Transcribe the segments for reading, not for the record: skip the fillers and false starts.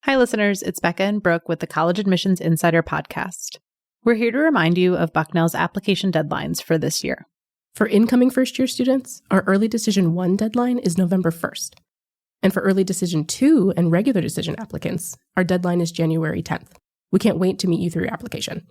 Hi, listeners. It's Becca and Brooke with the College Admissions Insider podcast. We're here to remind you of Bucknell's application deadlines for this year. For incoming first-year students, our Early Decision 1 deadline is November 1st. And for Early Decision 2 and Regular Decision applicants, our deadline is January 10th. We can't wait to meet you through your application.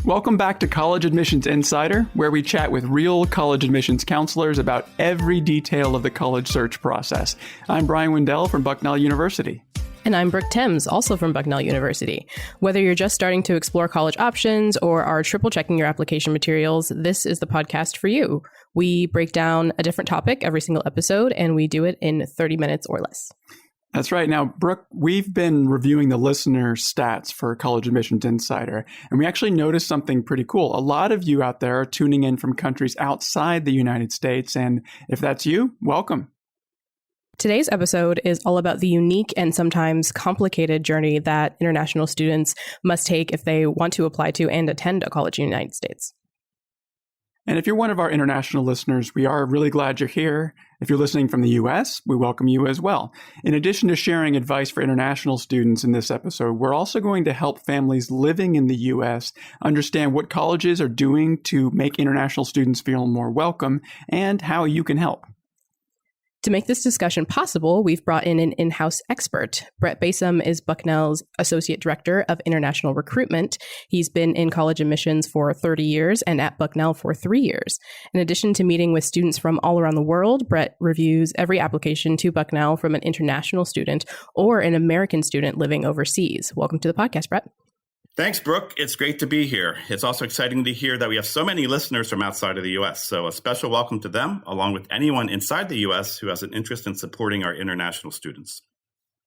Welcome back to College Admissions Insider, where we chat with real college admissions counselors about every detail of the college search process. I'm Brian Wendell from Bucknell University. And I'm Brooke Thames, also from Bucknell University. Whether you're just starting to explore college options or are triple-checking your application materials, this is the podcast for you. We break down a different topic every single episode, and we do it in 30 minutes or less. That's right. Now, Brooke, we've been reviewing the listener stats for College Admissions Insider, and we actually noticed something pretty cool. A lot of you out there are tuning in from countries outside the United States, and if that's you, welcome. Today's episode is all about the unique and sometimes complicated journey that international students must take if they want to apply to and attend a college in the United States. And if you're one of our international listeners, we are really glad you're here. If you're listening from the U.S., we welcome you as well. In addition to sharing advice for international students in this episode, we're also going to help families living in the U.S. understand what colleges are doing to make international students feel more welcome and how you can help. To make this discussion possible, we've brought in an in-house expert. Brett Basom is Bucknell's Associate Director of International Recruitment. He's been in college admissions for 30 years and at Bucknell for 3 years. In addition to meeting with students from all around the world, Brett reviews every application to Bucknell from an international student or an American student living overseas. Welcome to the podcast, Brett. Thanks, Brooke. It's great to be here. It's also exciting to hear that we have so many listeners from outside of the U.S., so a special welcome to them, along with anyone inside the U.S. who has an interest in supporting our international students.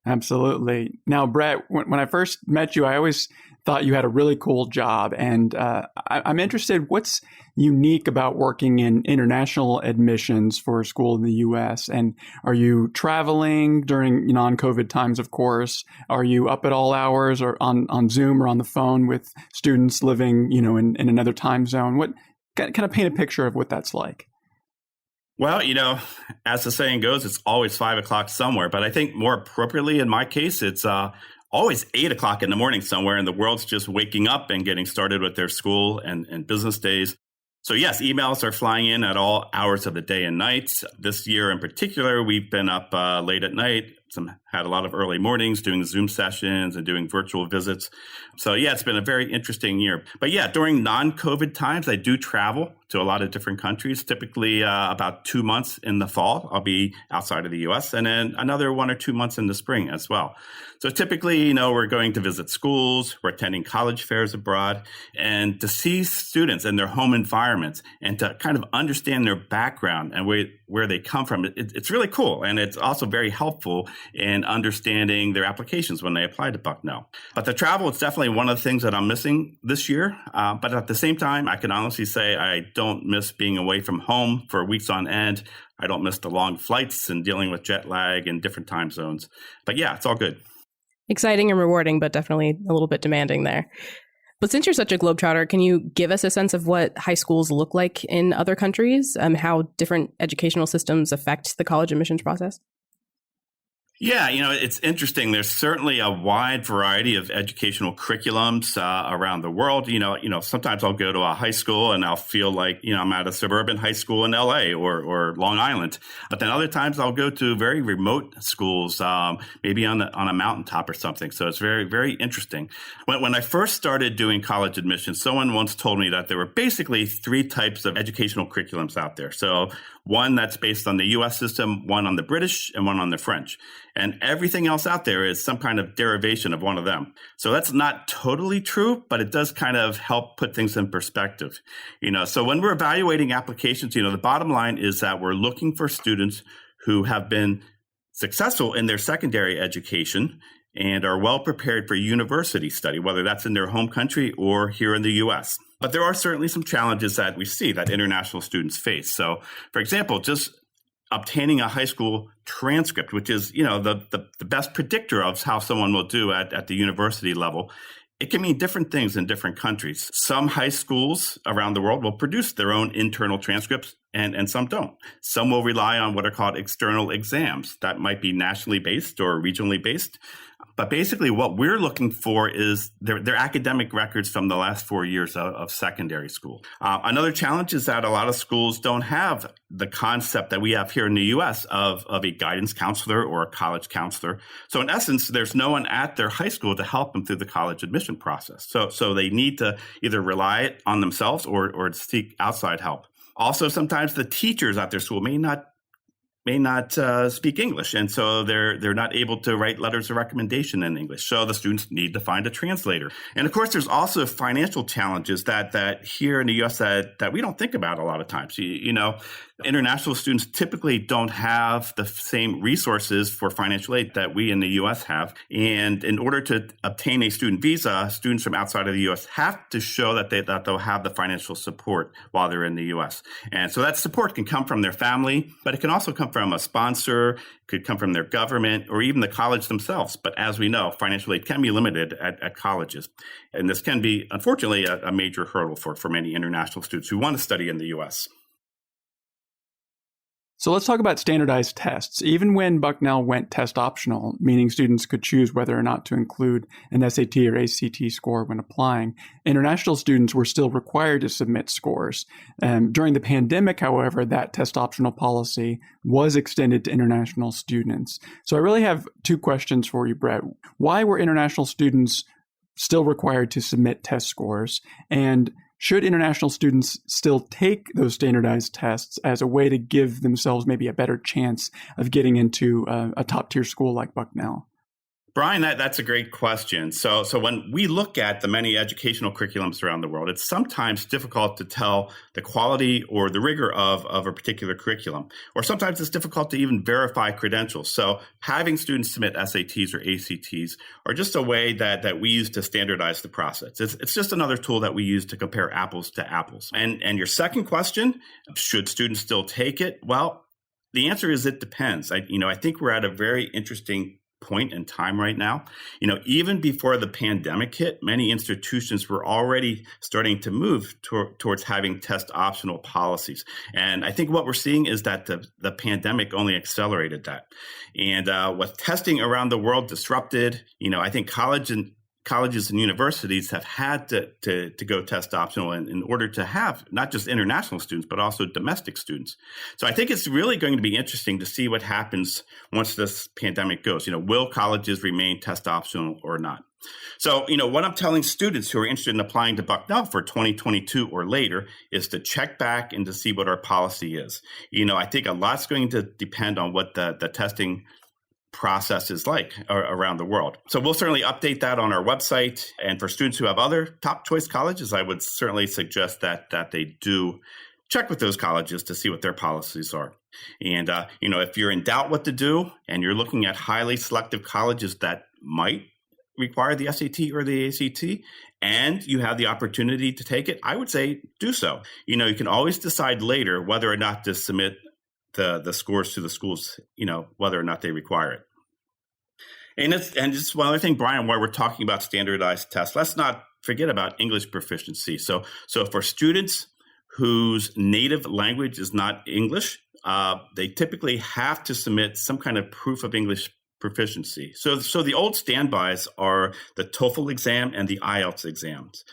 Absolutely. Now, Brett, when I first met you, I always thought you had a really cool job, and I'm interested, what's unique about working in international admissions for a school in the U.S.? And are you traveling during non-COVID times, of course? Are you up at all hours or on Zoom or on the phone with students living, in another time zone? What kind of paint a picture of what that's like? Well, as the saying goes, it's always 5 o'clock somewhere. But I think more appropriately in my case, it's always 8 o'clock in the morning somewhere, and the world's just waking up and getting started with their school and business days. So yes, emails are flying in at all hours of the day and night. This year in particular, we've been up late at night. Had a lot of early mornings doing Zoom sessions and doing virtual visits. So yeah, it's been a very interesting year. But yeah, during non-COVID times, I do travel to a lot of different countries, typically about 2 months in the fall. I'll be outside of the U.S. and then another 1 or 2 months in the spring as well. So typically, we're going to visit schools, we're attending college fairs abroad, and to see students in their home environments and to kind of understand their background and where they come from, it's really cool. And it's also very helpful in understanding their applications when they apply to Bucknell. But the travel is definitely one of the things that I'm missing this year. But at the same time, I can honestly say I don't miss being away from home for weeks on end. I don't miss the long flights and dealing with jet lag and different time zones. But yeah, it's all good. Exciting and rewarding, but definitely a little bit demanding there. But since you're such a globetrotter, can you give us a sense of what high schools look like in other countries, how different educational systems affect the college admissions process? Yeah, it's interesting. There's certainly a wide variety of educational curriculums around the world. Sometimes I'll go to a high school and I'll feel like, I'm at a suburban high school in LA or Long Island. But then other times I'll go to very remote schools, maybe on a mountaintop or something. So it's very, very interesting. When I first started doing college admissions, someone once told me that there were basically 3 types of educational curriculums out there. So one that's based on the U.S. system, one on the British, and one on the French. And everything else out there is some kind of derivation of one of them. So that's not totally true, but it does kind of help put things in perspective. So when we're evaluating applications, the bottom line is that we're looking for students who have been successful in their secondary education and are well prepared for university study, whether that's in their home country or here in the U.S. But there are certainly some challenges that we see that international students face. So, for example, just obtaining a high school transcript, which is, the best predictor of how someone will do at the university level, it can mean different things in different countries. Some high schools around the world will produce their own internal transcripts, and some don't. Some will rely on what are called external exams that might be nationally based or regionally based. But basically what we're looking for is their academic records from the last 4 years of secondary school. Another challenge is that a lot of schools don't have the concept that we have here in the U.S. of a guidance counselor or a college counselor. So in essence, there's no one at their high school to help them through the college admission process. So they need to either rely on themselves or seek outside help. Also, sometimes the teachers at their school may not speak English, and so they're not able to write letters of recommendation in English. So the students need to find a translator. And of course, there's also financial challenges that here in the U.S. that we don't think about a lot of times. You know, international students typically don't have the same resources for financial aid that we in the U.S. have. And in order to obtain a student visa, students from outside of the U.S. have to show that they'll have the financial support while they're in the U.S. And so that support can come from their family, but it can also come from a sponsor, could come from their government, or even the college themselves. But as we know, financial aid can be limited at colleges. And this can be, unfortunately, a major hurdle for many international students who want to study in the U.S. So let's talk about standardized tests. Even when Bucknell went test optional, meaning students could choose whether or not to include an SAT or ACT score when applying, international students were still required to submit scores. During the pandemic, however, that test optional policy was extended to international students. So I really have two questions for you, Brett. Why were international students still required to submit test scores? And should international students still take those standardized tests as a way to give themselves maybe a better chance of getting into a top-tier school like Bucknell? Brian, that's a great question. So when we look at the many educational curriculums around the world, it's sometimes difficult to tell the quality or the rigor of a particular curriculum, or sometimes it's difficult to even verify credentials. So having students submit SATs or ACTs are just a way that we use to standardize the process. It's just another tool that we use to compare apples to apples. And your second question, should students still take it? Well, the answer is it depends. I think we're at a very interesting point in time right now. Even before the pandemic hit, many institutions were already starting to move towards having test optional policies. And I think what we're seeing is that the pandemic only accelerated that. And with testing around the world disrupted, I think colleges and universities have had to go test optional in order to have not just international students, but also domestic students. So I think it's really going to be interesting to see what happens once this pandemic goes. Will colleges remain test optional or not? So, what I'm telling students who are interested in applying to Bucknell for 2022 or later is to check back and to see what our policy is. I think a lot's going to depend on what the testing process is like around the world. So we'll certainly update that on our website. And for students who have other top choice colleges, I would certainly suggest that they do check with those colleges to see what their policies are. And, if you're in doubt what to do and you're looking at highly selective colleges that might require the SAT or the ACT, and you have the opportunity to take it, I would say do so. You can always decide later whether or not to submit the scores to the schools, whether or not they require it. And just one other thing, Brian, while we're talking about standardized tests, let's not forget about English proficiency. So for students whose native language is not English, they typically have to submit some kind of proof of English proficiency. So the old standbys are the TOEFL exam and the IELTS exams.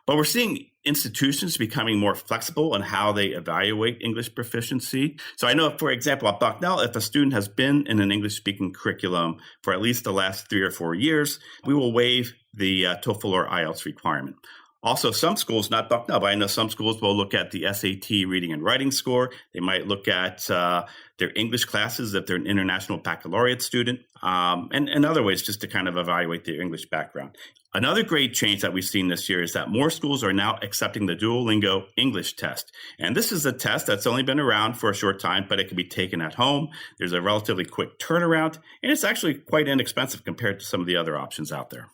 But we're seeing institutions becoming more flexible in how they evaluate English proficiency. So I know, for example, at Bucknell, if a student has been in an English-speaking curriculum for at least the last 3 or 4 years, we will waive the TOEFL or IELTS requirement. Also, some schools, not Bucknell, but I know some schools will look at the SAT reading and writing score. They might look at their English classes if they're an international baccalaureate student, and other ways just to kind of evaluate their English background. Another great change that we've seen this year is that more schools are now accepting the Duolingo English test. And this is a test that's only been around for a short time, but it can be taken at home. There's a relatively quick turnaround, and it's actually quite inexpensive compared to some of the other options out there.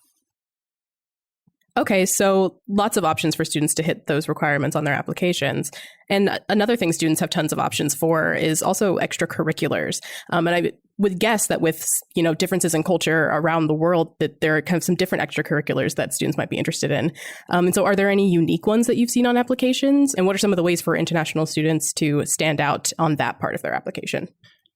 Okay, so lots of options for students to hit those requirements on their applications. And another thing students have tons of options for is also extracurriculars. And I would guess that with, differences in culture around the world, that there are kind of some different extracurriculars that students might be interested in. And so are there any unique ones that you've seen on applications? And what are some of the ways for international students to stand out on that part of their application?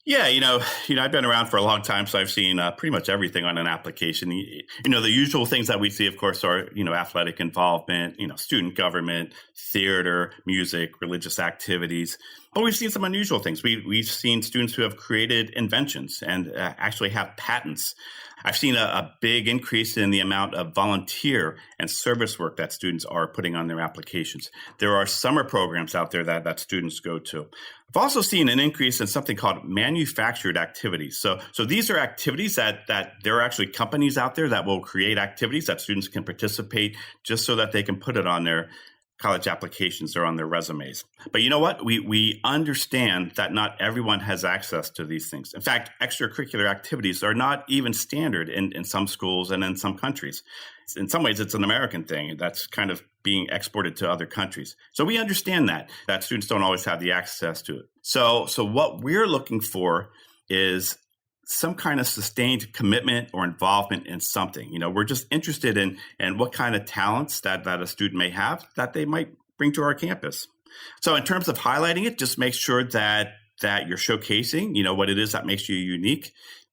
Yeah, I've been around for a long time, so I've seen pretty much everything on an application. The usual things that we see, of course, are, athletic involvement, student government, theater, music, religious activities. But we've seen some unusual things. We've seen students who have created inventions and actually have patents. I've seen a big increase in the amount of volunteer and service work that students are putting on their applications. There are summer programs out there that students go to. I've also seen an increase in something called manufactured activities. So these are activities that there are actually companies out there that will create activities that students can participate just so that they can put it on their college applications or on their resumes. But you know what? We understand that not everyone has access to these things. In fact, extracurricular activities are not even standard in some schools and in some countries. In some ways, it's an American thing that's kind of being exported to other countries. So we understand that students don't always have the access to it. So what we're looking for is some kind of sustained commitment or involvement in something. We're just interested in what kind of talents that a student may have that they might bring to our campus. So in terms of highlighting it, just make sure that you're showcasing, what it is that makes you unique,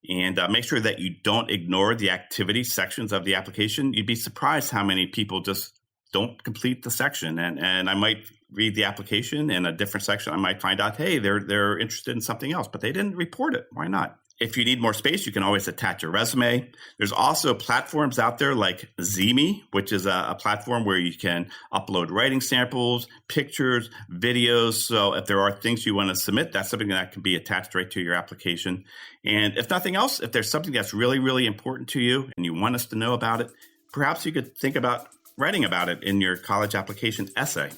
and make sure that you don't ignore the activity sections of the application. You'd be surprised how many people just don't complete the section. And I might read the application in a different section. I might find out, hey, they're interested in something else, but they didn't report it. Why not? If you need more space, you can always attach your resume. There's also platforms out there like Zeme, which is a platform where you can upload writing samples, pictures, videos. So if there are things you want to submit, that's something that can be attached right to your application. And if nothing else, if there's something that's really, really important to you and you want us to know about it, perhaps you could think about writing about it in your college application essay.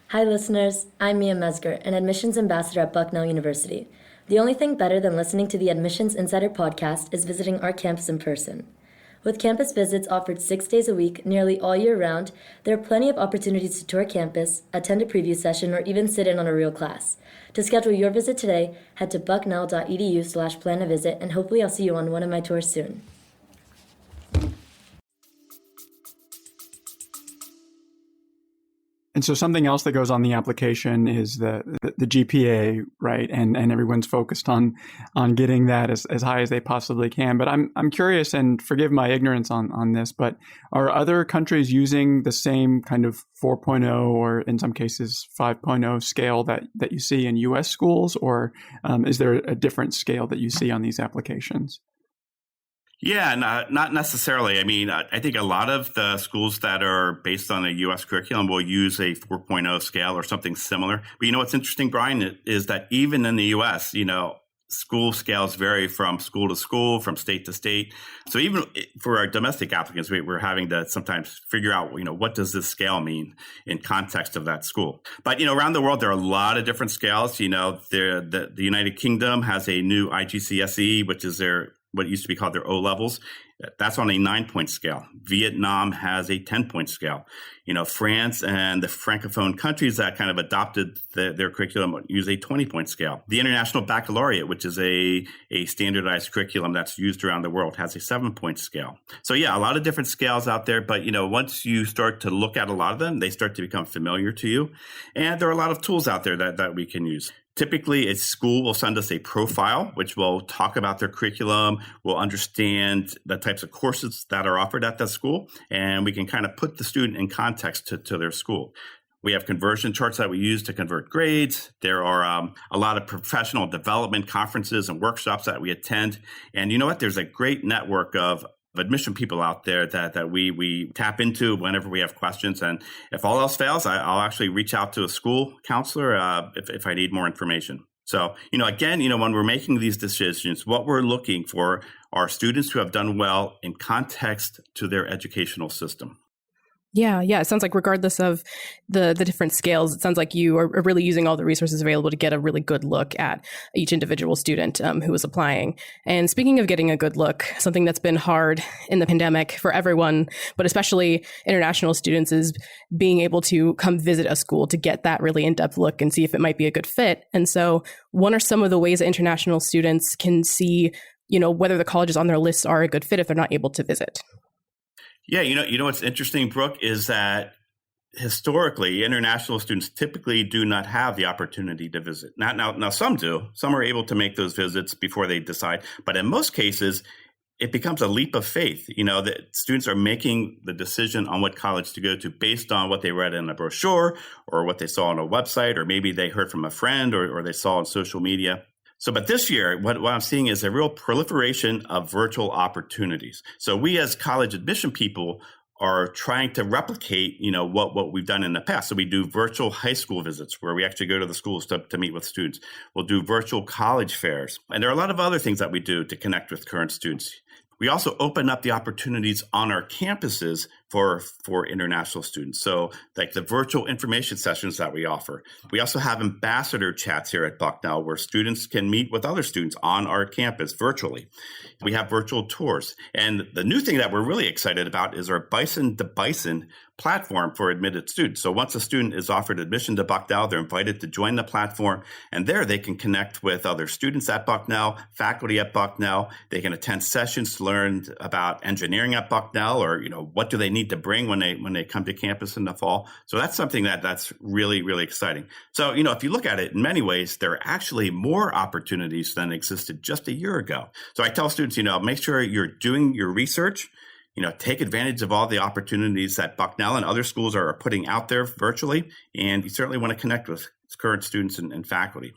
Hi listeners, I'm Mia Mesger, an admissions ambassador at Bucknell University. The only thing better than listening to the Admissions Insider podcast is visiting our campus in person. With campus visits offered 6 days a week, nearly all year round, there are plenty of opportunities to tour campus, attend a preview session, or even sit in on a real class. To schedule your visit today, head to bucknell.edu/plan-a-visit, and hopefully I'll see you on one of my tours soon. And so something else that goes on the application is the GPA, right? And everyone's focused on getting that as high as they possibly can. But I'm curious, and forgive my ignorance on this, but are other countries using the same kind of 4.0 or in some cases 5.0 scale that you see in U.S. schools, or is there a different scale that you see on these applications? Yeah, not necessarily. I mean, I think a lot of the schools that are based on a U.S. curriculum will use a 4.0 scale or something similar. But what's interesting, Brian, is that even in the U.S., school scales vary from school to school, from state to state. So even for our domestic applicants, we're having to sometimes figure out, what does this scale mean in context of that school? But, around the world, there are a lot of different scales. The United Kingdom has a new IGCSE, which is what used to be called their O levels. That's on a 9-point scale. Vietnam has a 10-point scale. France and the Francophone countries that kind of adopted their curriculum use a 20-point scale. The International Baccalaureate, which is a standardized curriculum that's used around the world, has a 7-point scale. So yeah, a lot of different scales out there. But, once you start to look at a lot of them, they start to become familiar to you. And there are a lot of tools out there that we can use. Typically, a school will send us a profile, which will talk about their curriculum. We'll understand the types of courses that are offered at that school, and we can kind of put the student in context to their school. We have conversion charts that we use to convert grades. There are a lot of professional development conferences and workshops that we attend. And you know what? There's a great network of admission people out there that we tap into whenever we have questions. And if all else fails, I'll actually reach out to a school counselor if I need more information. So, again, when we're making these decisions, what we're looking for are students who have done well in context to their educational system. Yeah. It sounds like regardless of the different scales, it sounds like you are really using all the resources available to get a really good look at each individual student who is applying. And speaking of getting a good look, something that's been hard in the pandemic for everyone, but especially international students, is being able to come visit a school to get that really in-depth look and see if it might be a good fit. And so what are some of the ways that international students can see, whether the colleges on their lists are a good fit if they're not able to visit? Yeah, what's interesting, Brooke, is that historically, international students typically do not have the opportunity to visit. Now, some do. Some are able to make those visits before they decide. But in most cases, it becomes a leap of faith. That students are making the decision on what college to go to based on what they read in a brochure or what they saw on a website, or maybe they heard from a friend or they saw on social media. But this year, what I'm seeing is a real proliferation of virtual opportunities. So we as college admission people are trying to replicate, what we've done in the past. So we do virtual high school visits where we actually go to the schools to meet with students. We'll do virtual college fairs. And there are a lot of other things that we do to connect with current students. We also open up the opportunities on our campuses for international students. So like the virtual information sessions that we offer. We also have ambassador chats here at Bucknell where students can meet with other students on our campus virtually. We have virtual tours. And the new thing that we're really excited about is our Bison to Bison platform for admitted students. So once a student is offered admission to Bucknell, they're invited to join the platform, and there they can connect with other students at Bucknell, faculty at Bucknell. They can attend sessions to learn about engineering at Bucknell, or what do they need to bring when they come to campus in the fall. So that's something that's really, really exciting. So if you look at it in many ways, there are actually more opportunities than existed just a year ago. So I tell students, make sure you're doing your research. Take advantage of all the opportunities that Bucknell and other schools are putting out there virtually. And you certainly want to connect with current students and faculty.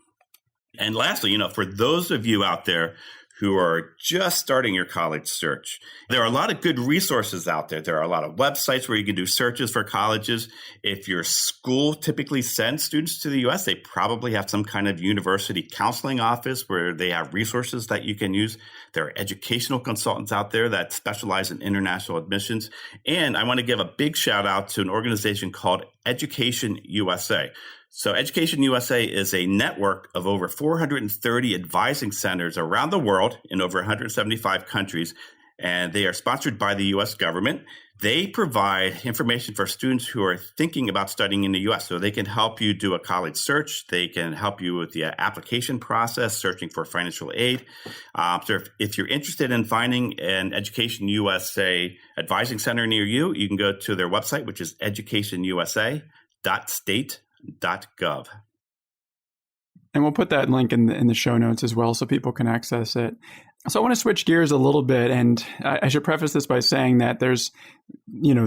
And lastly, for those of you out there who are just starting your college search, there are a lot of good resources out there. There are a lot of websites where you can do searches for colleges. If your school typically sends students to the U.S., they probably have some kind of university counseling office where they have resources that you can use. There are educational consultants out there that specialize in international admissions. And I want to give a big shout out to an organization called Education USA. So Education USA is a network of over 430 advising centers around the world in over 175 countries, and they are sponsored by the U.S. government. They provide information for students who are thinking about studying in the U.S. So they can help you do a college search. They can help you with the application process, searching for financial aid. So if you're interested in finding an Education USA advising center near you, you can go to their website, which is educationusa.state.gov. And we'll put that link in the show notes as well so people can access it. So I want to switch gears a little bit, and I should preface this by saying that there's,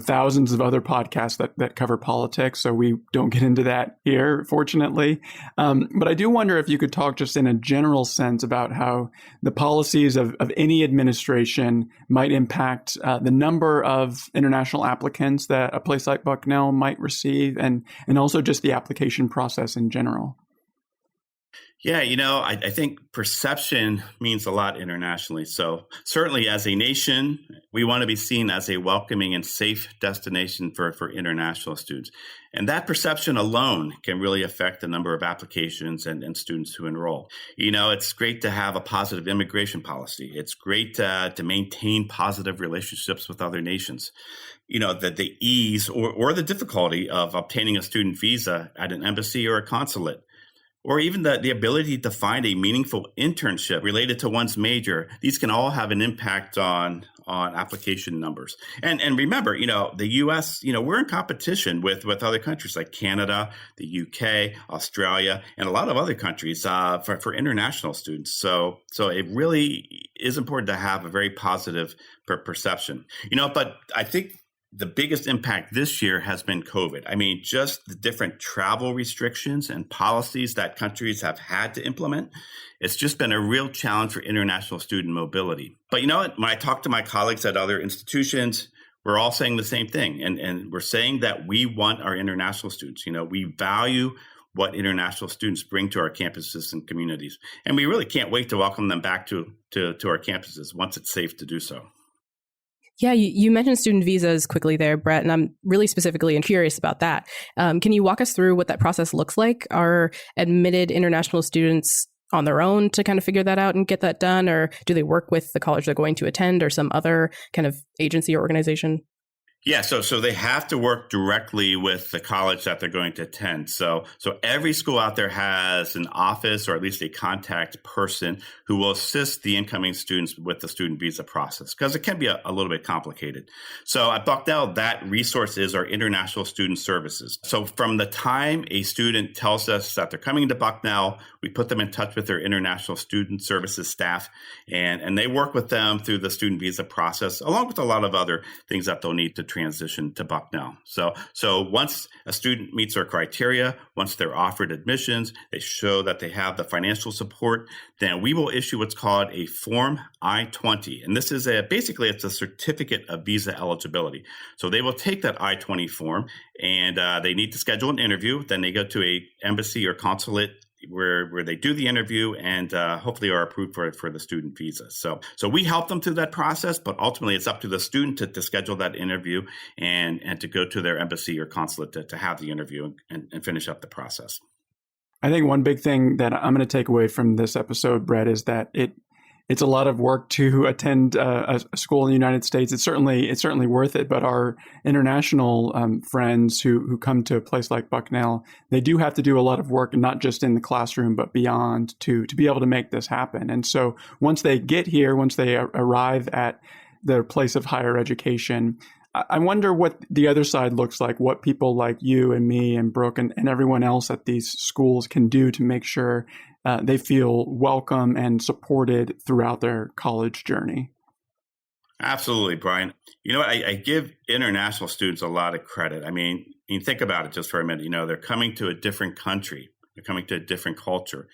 thousands of other podcasts that cover politics, so we don't get into that here, fortunately. But I do wonder if you could talk just in a general sense about how the policies of any administration might impact the number of international applicants that a place like Bucknell might receive, and also just the application process in general. Yeah, I think perception means a lot internationally. So certainly as a nation, we want to be seen as a welcoming and safe destination for international students. And that perception alone can really affect the number of applications and students who enroll. It's great to have a positive immigration policy. It's great to maintain positive relationships with other nations. The ease or the difficulty of obtaining a student visa at an embassy or a consulate, or even the ability to find a meaningful internship related to one's major. These can all have an impact on application numbers. And remember, the U.S., we're in competition with other countries like Canada, the UK, Australia, and a lot of other countries for international students. So it really is important to have a very positive perception. But I think the biggest impact this year has been COVID. I mean, just the different travel restrictions and policies that countries have had to implement. It's just been a real challenge for international student mobility. But you know what? When I talk to my colleagues at other institutions, we're all saying the same thing. And we're saying that we want our international students. We value what international students bring to our campuses and communities. And we really can't wait to welcome them back to our campuses once it's safe to do so. Yeah, you mentioned student visas quickly there, Brett, and I'm really specifically curious about that. Can you walk us through what that process looks like? Are admitted international students on their own to kind of figure that out and get that done? Or do they work with the college they're going to attend or some other kind of agency or organization? Yeah, so they have to work directly with the college that they're going to attend. So every school out there has an office or at least a contact person who will assist the incoming students with the student visa process because it can be a little bit complicated. So at Bucknell, that resource is our International Student Services. So from the time a student tells us that they're coming to Bucknell, we put them in touch with their International Student Services staff, and they work with them through the student visa process, along with a lot of other things that they'll need to transition to Bucknell. So once a student meets our criteria, once they're offered admissions, they show that they have the financial support, then we will issue what's called a Form I-20. And this is basically it's a certificate of visa eligibility. So they will take that I-20 form and they need to schedule an interview. Then they go to a embassy or consulate where they do the interview and hopefully are approved for the student visa. So we help them through that process, but ultimately it's up to the student to schedule that interview and to go to their embassy or consulate to have the interview and finish up the process. I think one big thing that I'm going to take away from this episode, Brett, is that it's a lot of work to attend a school in the United States. It's certainly worth it. But our international friends who come to a place like Bucknell, they do have to do a lot of work, not just in the classroom, but beyond to be able to make this happen. And so once they get here, once they arrive at their place of higher education, I wonder what the other side looks like, what people like you and me and Brooke and everyone else at these schools can do to make sure they feel welcome and supported throughout their college journey. Absolutely, Brian. You know what? I give international students a lot of credit. I mean, you think about it just for a minute. You know, they're coming to a different country. They're coming to a different culture,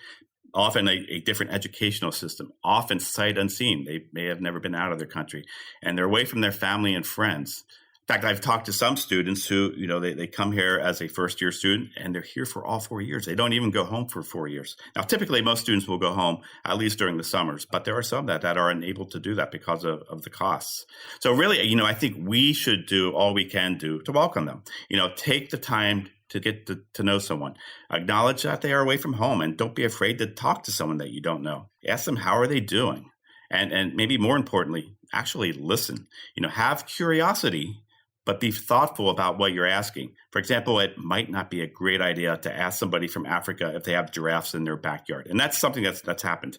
often a different educational system, often sight unseen. They may have never been out of their country, and they're away from their family and friends. In fact, I've talked to some students who, you know, they come here as a first-year student, and they're here for all 4 years. They don't even go home for 4 years. Now, typically, most students will go home at least during the summers, but there are some that are unable to do that because of the costs. So really, you know, I think we should do all we can do to welcome them. You know, take the time to get to know someone. Acknowledge that they are away from home, and don't be afraid to talk to someone that you don't know. Ask them, how are they doing? And maybe more importantly, actually listen. You know, have curiosity, but be thoughtful about what you're asking. For example, it might not be a great idea to ask somebody from Africa if they have giraffes in their backyard. And that's something that's happened.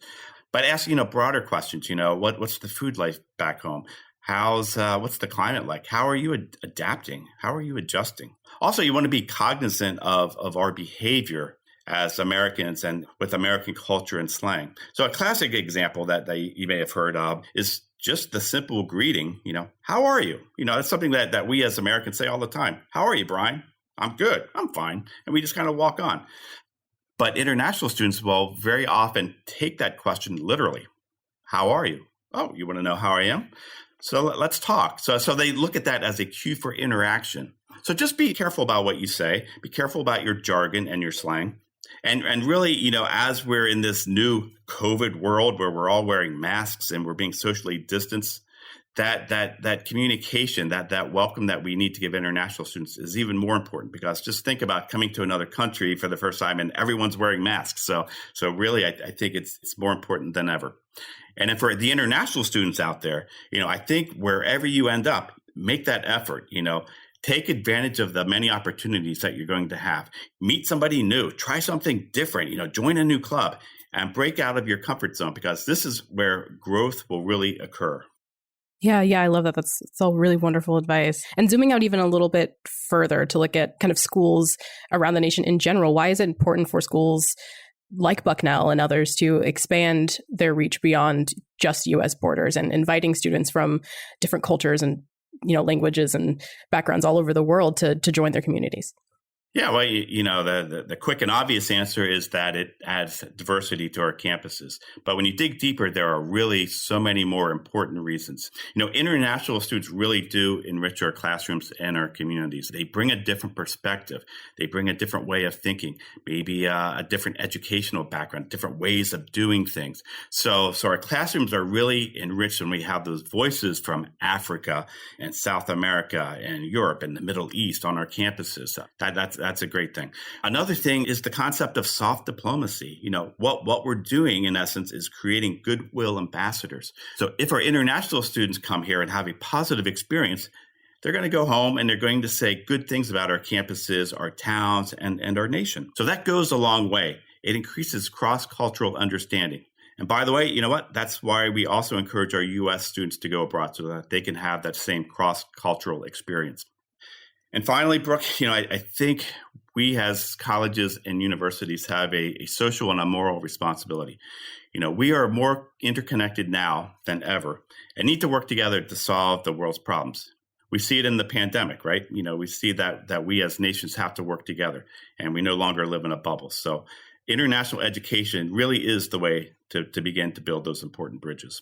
But ask, you know, broader questions. You know, what's the food life back home? What's the climate like? How are you adapting? How are you adjusting? Also, you want to be cognizant of our behavior as Americans and with American culture and slang. So a classic example that you may have heard of is just the simple greeting, you know, how are you? You know, that's something that we as Americans say all the time. How are you, Brian? I'm good. I'm fine. And we just kind of walk on. But international students will very often take that question literally. How are you? Oh, you want to know how I am? So let's talk. So they look at that as a cue for interaction. So just be careful about what you say. Be careful about your jargon and your slang. And really, you know, as we're in this new COVID world where we're all wearing masks and we're being socially distanced, that communication, that welcome that we need to give international students is even more important, because just think about coming to another country for the first time and everyone's wearing masks. So really, I think it's more important than ever. And then for the international students out there, you know, I think wherever you end up, make that effort, you know. Take advantage of the many opportunities that you're going to have. Meet somebody new, try something different, you know, join a new club and break out of your comfort zone, because this is where growth will really occur. Yeah, I love that. That's all really wonderful advice. And zooming out even a little bit further to look at kind of schools around the nation in general, why is it important for schools like Bucknell and others to expand their reach beyond just U.S. borders and inviting students from different cultures and, you know, languages and backgrounds all over the world to join their communities? Yeah, well, the quick and obvious answer is that it adds diversity to our campuses. But when you dig deeper, there are really so many more important reasons. International students really do enrich our classrooms and our communities. They bring a different perspective. They bring a different way of thinking, maybe a different educational background, different ways of doing things. So our classrooms are really enriched when we have those voices from Africa and South America and Europe and the Middle East on our campuses. That's a great thing. Another thing is the concept of soft diplomacy. What we're doing in essence is creating goodwill ambassadors. So if our international students come here and have a positive experience, they're going to go home and they're going to say good things about our campuses, our towns, and our nation. So that goes a long way. It increases cross-cultural understanding. And by the way, you know what? That's why we also encourage our U.S. students to go abroad so that they can have that same cross-cultural experience. And finally, Brooke, I think we as colleges and universities have a social and a moral responsibility. We are more interconnected now than ever and need to work together to solve the world's problems. We see it in the pandemic, right? We see that we as nations have to work together and we no longer live in a bubble. So international education really is the way to begin to build those important bridges.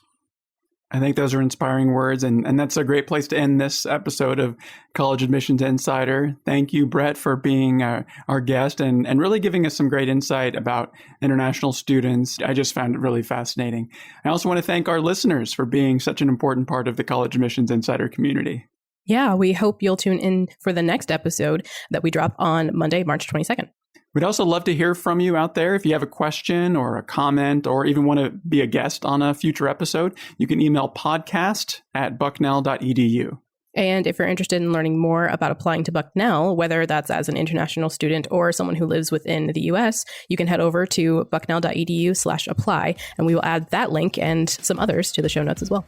I think those are inspiring words, and that's a great place to end this episode of College Admissions Insider. Thank you, Brett, for being our guest and really giving us some great insight about international students. I just found it really fascinating. I also want to thank our listeners for being such an important part of the College Admissions Insider community. Yeah, we hope you'll tune in for the next episode that we drop on Monday, March 22nd. We'd also love to hear from you out there. If you have a question or a comment or even want to be a guest on a future episode, you can email podcast@bucknell.edu. And if you're interested in learning more about applying to Bucknell, whether that's as an international student or someone who lives within the U.S., you can head over to bucknell.edu/apply, and we will add that link and some others to the show notes as well.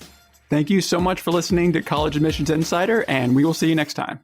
Thank you so much for listening to College Admissions Insider, and we will see you next time.